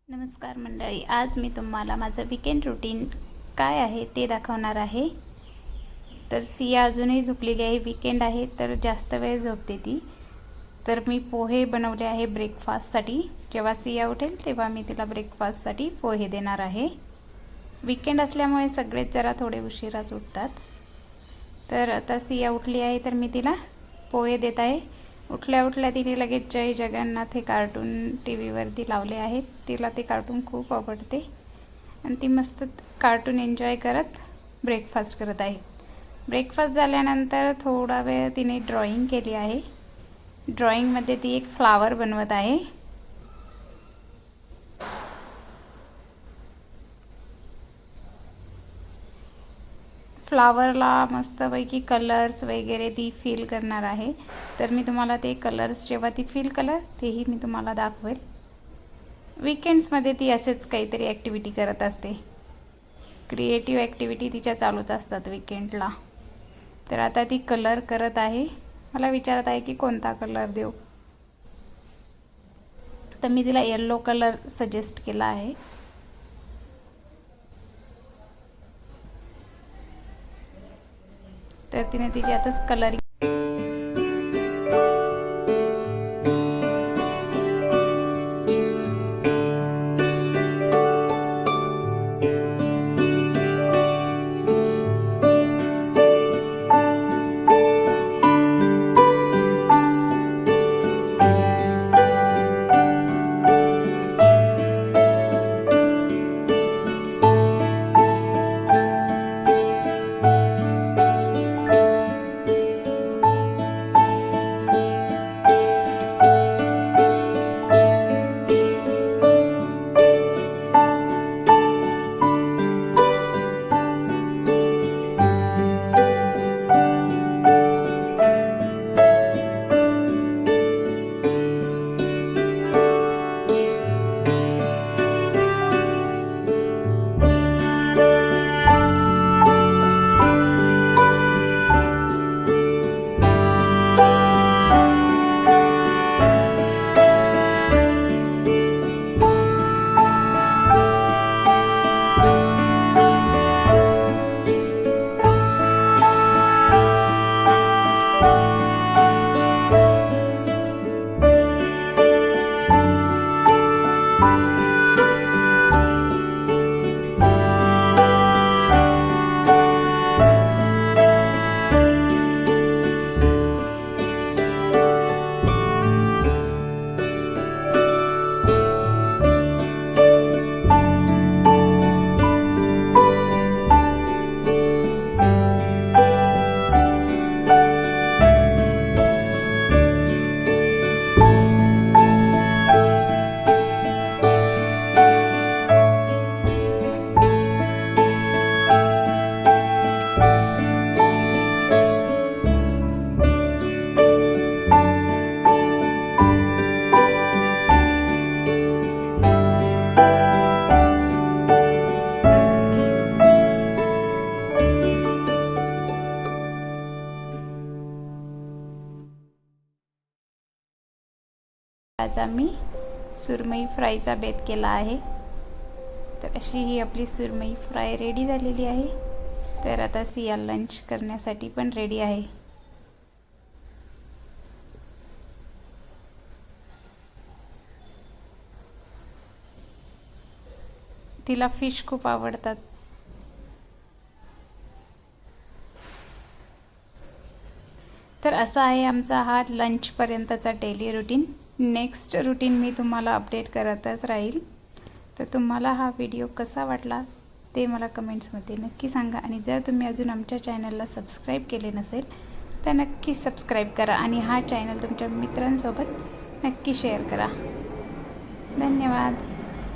नमस्कार मंडळी, आज मी तुम्हाला माझं वीकेंड रुटीन काय आहे ते दाखवणार आहे। तर सिया अजूनही झोपलेली आहे, वीकेंड आहे तर जास्त वेळ झोपते ती। तर मी पोहे बनवले आहे ब्रेकफास्टसाठी। जेव्हा सिया उठेल तेव्हा मी तिला ब्रेकफास्टसाठी पोहे देणार आहे। वीकेंड असल्यामुळे सगळेच जरा थोडे उशिराच उठतात। तर आता सिया उठली आहे तर मी तिला पोहे देत आहे। उठल्या उठल्या तिने लगेच जय जगन्नाथ हे कार्टून टीव्हीवरती लावले आहेत। तिला ते कार्टून खूप आवडते आणि ती मस्त कार्टून एन्जॉय करत ब्रेकफास्ट करत आहे। ब्रेकफास्ट झाल्यानंतर थोडा वेळ तिने ड्रॉइंग केली आहे। ड्रॉइंगमध्ये ती एक फ्लावर बनवत आहे। फ्लावरला मस्तपैकी कलर्स वगैरे ती फिल करणार आहे। तर मी तुम्हाला ते कलर्स जेव्हा ती फिल कलर तेही मी तुम्हाला दाखवेल। वीकेंड्समध्ये ती असेच काहीतरी ॲक्टिव्हिटी करत असते। क्रिएटिव्ह ॲक्टिव्हिटी तिच्या चालूच असतात वीकेंडला। तर आता ती कलर करत आहे। मला विचारत आहे की कोणता कलर देऊ, तर मी तिला येलो कलर सजेस्ट केला आहे। तर तिने तिची आता कलरिंग आज आम्ही सुरमई फ्रायचा बेत केला आहे। तर अशी ही आपली सुरमई फ्राय रेडी झालेली आहे। तर आता सिया लंच करण्यासाठी पण रेडी आहे। तिला फिश खूप आवडतात। तर असा आहे आमचा हा लंचपर्यंतचा डेली रुटीन। नेक्स्ट रुटीन मी तुम्हाला अपडेट करतच राहील। तर तुम्हाला हा व्हिडिओ कसा वाटला ते मला कमेंट्समध्ये नक्की सांगा। आणि जर तुम्ही अजून आमच्या चॅनलला सबस्क्राईब केले नसेल तर नक्की सबस्क्राईब करा आणि हा चॅनल तुमच्या मित्रांसोबत नक्की शेअर करा। धन्यवाद।